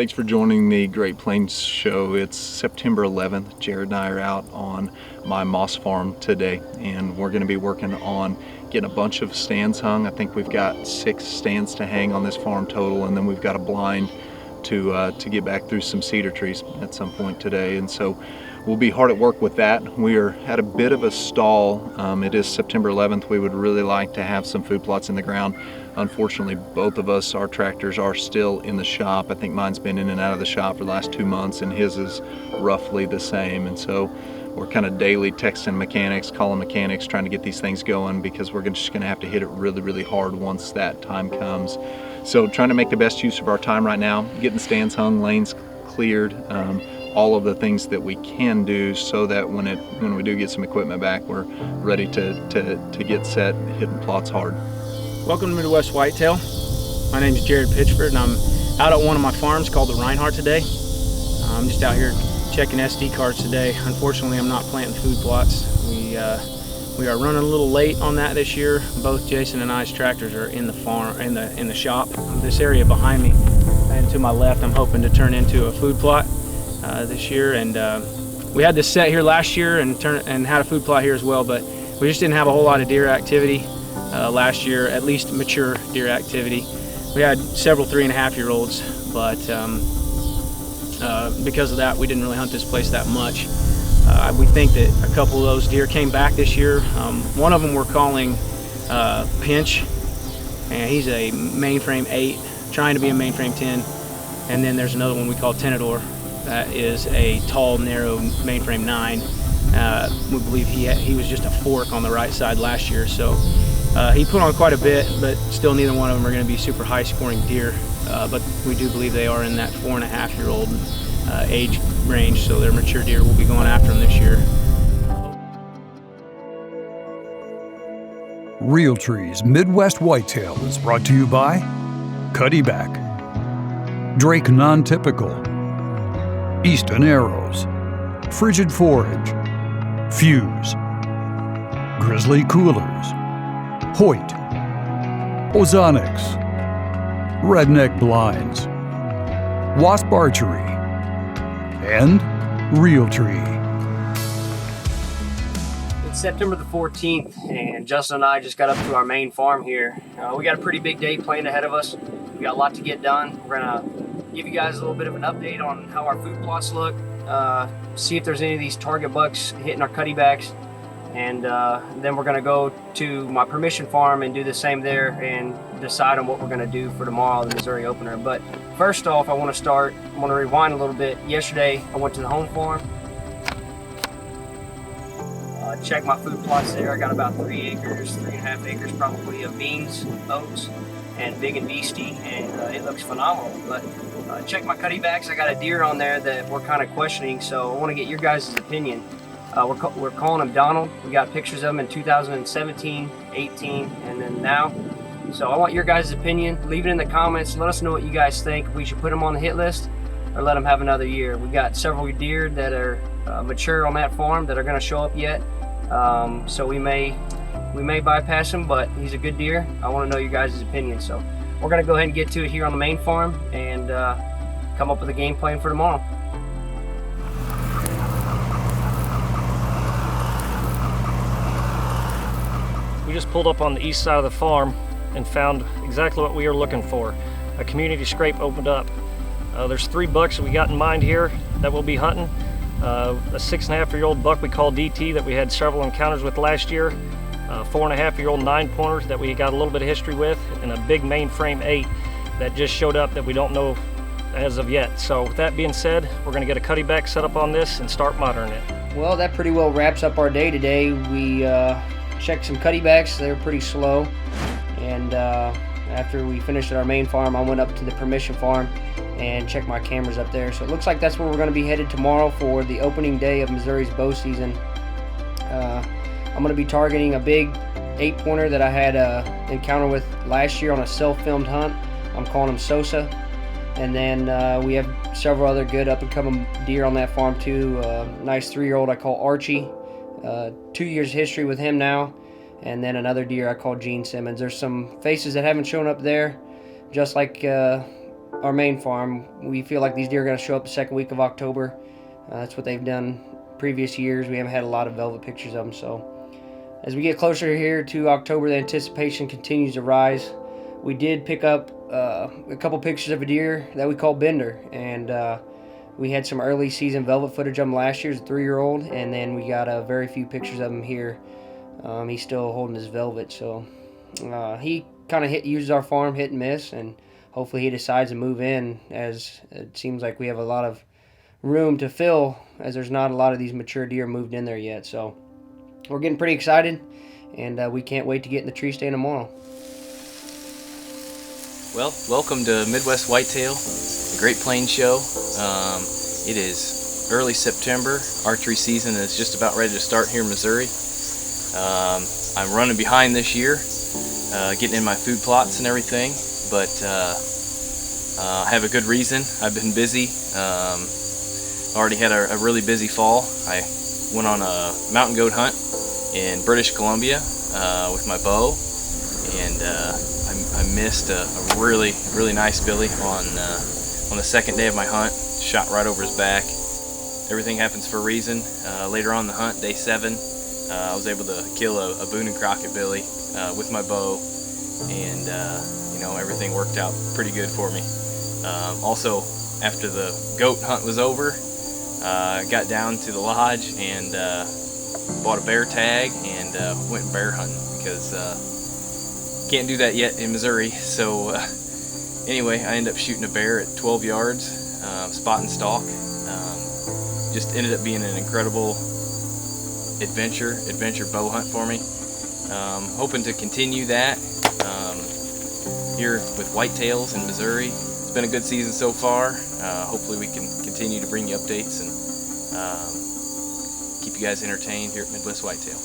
Thanks for joining the Great Plains Show. It's September 11th. Jared and I are out on my moss farm today, and we're going to be working on getting a bunch of stands hung. I think we've got 6 stands to hang on this farm total, and then we've got a blind to get back through some cedar trees at some point today. And so we'll be hard at work with that. We are at a bit of a stall. It is September 11th. We would really like to have some food plots in the ground. Unfortunately, both of us, our tractors are still in the shop. I think mine's been in and out of the shop for the last 2 months, and his is roughly the same. And so we're kind of daily texting mechanics, calling mechanics, trying to get these things going, because we're just going to have to hit it really, really hard once that time comes. So trying to make the best use of our time right now, getting stands hung, lanes cleared, all of the things that we can do, so that when we do get some equipment back, we're ready to get set, hitting plots hard. Welcome to Midwest Whitetail. My name is Jared Pitchford, and I'm out at one of my farms called the Reinhardt today. I'm just out here checking SD cards today. Unfortunately, I'm not planting food plots. We are running a little late on that this year. Both Jason and I's tractors are in the farm, in the shop. This area behind me and to my left, I'm hoping to turn into a food plot this year. And we had this set here last year and had a food plot here as well, but we just didn't have a whole lot of deer activity last year, at least mature deer activity. We had several 3.5-year-olds, but because of that, we didn't really hunt this place that much. We think that a couple of those deer came back this year. One of them we're calling Pinch, and he's a mainframe 8, trying to be a mainframe 10. And then there's another one we call Tenador, that is a tall, narrow mainframe 9. We believe he was just a fork on the right side last year, so he put on quite a bit, but still neither one of them are going to be super high scoring deer. But we do believe they are in that 4.5-year-old age range, so they're mature deer. We'll be going after them this year. Realtree's Midwest Whitetail is brought to you by Cuddyback, Drake Non-Typical, Easton Arrows, Frigid Forage, Fuse, Grizzly Coolers, Hoyt, Ozonics, Redneck Blinds, Wasp Archery, and Realtree. It's September the 14th, and Justin and I just got up to our main farm here. We got a pretty big day planned ahead of us. We got a lot to get done. We're gonna give you guys a little bit of an update on how our food plots look, see if there's any of these target bucks hitting our cuttybacks, and then we're gonna go to my permission farm and do the same there and decide on what we're gonna do for tomorrow, the Missouri opener. But first off, I want to rewind a little bit. Yesterday, I went to the home farm, checked my food plots there. I got about 3 acres, 3.5 acres probably of beans, oats, and Big and Beastie, and it looks phenomenal. But check my cuttybacks. I got a deer on there that we're kind of questioning, so I want to get your guys' opinion. We're calling him Donald. We got pictures of him in 2017, 18, and then now. So I want your guys' opinion. Leave it in the comments. Let us know what you guys think. If we should put him on the hit list or let him have another year. We got several deer that are mature on that farm that are going to show up yet. So we may bypass him, but he's a good deer. I want to know your guys' opinion. So we're going to go ahead and get to it here on the main farm and come up with a game plan for tomorrow. We just pulled up on the east side of the farm and found exactly what we were looking for. A community scrape opened up. There's 3 bucks that we got in mind here that we'll be hunting. A 6.5-year-old buck we call DT that we had several encounters with last year. A 4.5-year-old 9-pointer that we got a little bit of history with, and a big mainframe 8 that just showed up that we don't know as of yet. So with that being said, we're going to get a cuttyback set up on this and start monitoring it. Well, that pretty well wraps up our day today. We checked some cuttybacks. They were pretty slow, and after we finished at our main farm, I went up to the permission farm and checked my cameras up there. So it looks like that's where we're going to be headed tomorrow for the opening day of Missouri's bow season. I'm going to be targeting a big 8-pointer that I had an encounter with last year on a self-filmed hunt. I'm calling him Sosa. And then we have several other good up-and-coming deer on that farm too. Nice 3-year-old I call Archie. 2 years history with him now. And then another deer I call Gene Simmons. There's some faces that haven't shown up there, just like our main farm. We feel like these deer are going to show up the second week of October. That's what they've done previous years. We haven't had a lot of velvet pictures of them, so as we get closer here to October, the anticipation continues to rise. We did pick up a couple pictures of a deer that we call Bender, and we had some early season velvet footage of him last year as a 3-year-old, and then we got very few pictures of him here. He's still holding his velvet, so he kind of uses our farm hit and miss, and hopefully he decides to move in, as it seems like we have a lot of room to fill, as there's not a lot of these mature deer moved in there yet. So we're getting pretty excited, and we can't wait to get in the tree stand tomorrow. Well, welcome to Midwest Whitetail, the Great Plains Show. It is early September. Archery season is just about ready to start here in Missouri. I'm running behind this year, getting in my food plots and everything, but I have a good reason. I've been busy. Already had a really busy fall. I went on a mountain goat hunt in British Columbia with my bow, and I missed a really nice billy on the second day of my hunt. Shot right over his back. Everything happens for a reason. Later on in the hunt, day 7, I was able to kill a Boone and Crockett billy with my bow, and everything worked out pretty good for me. Also, after the goat hunt was over, got down to the lodge and bought a bear tag and went bear hunting, because can't do that yet in Missouri. So anyway, I ended up shooting a bear at 12 yards, spot and stalk. Just ended up being an incredible adventure bow hunt for me. Hoping to continue that here with whitetails in Missouri. It's been a good season so far. Hopefully we can continue to bring you updates and keep you guys entertained here at Midwest Whitetail.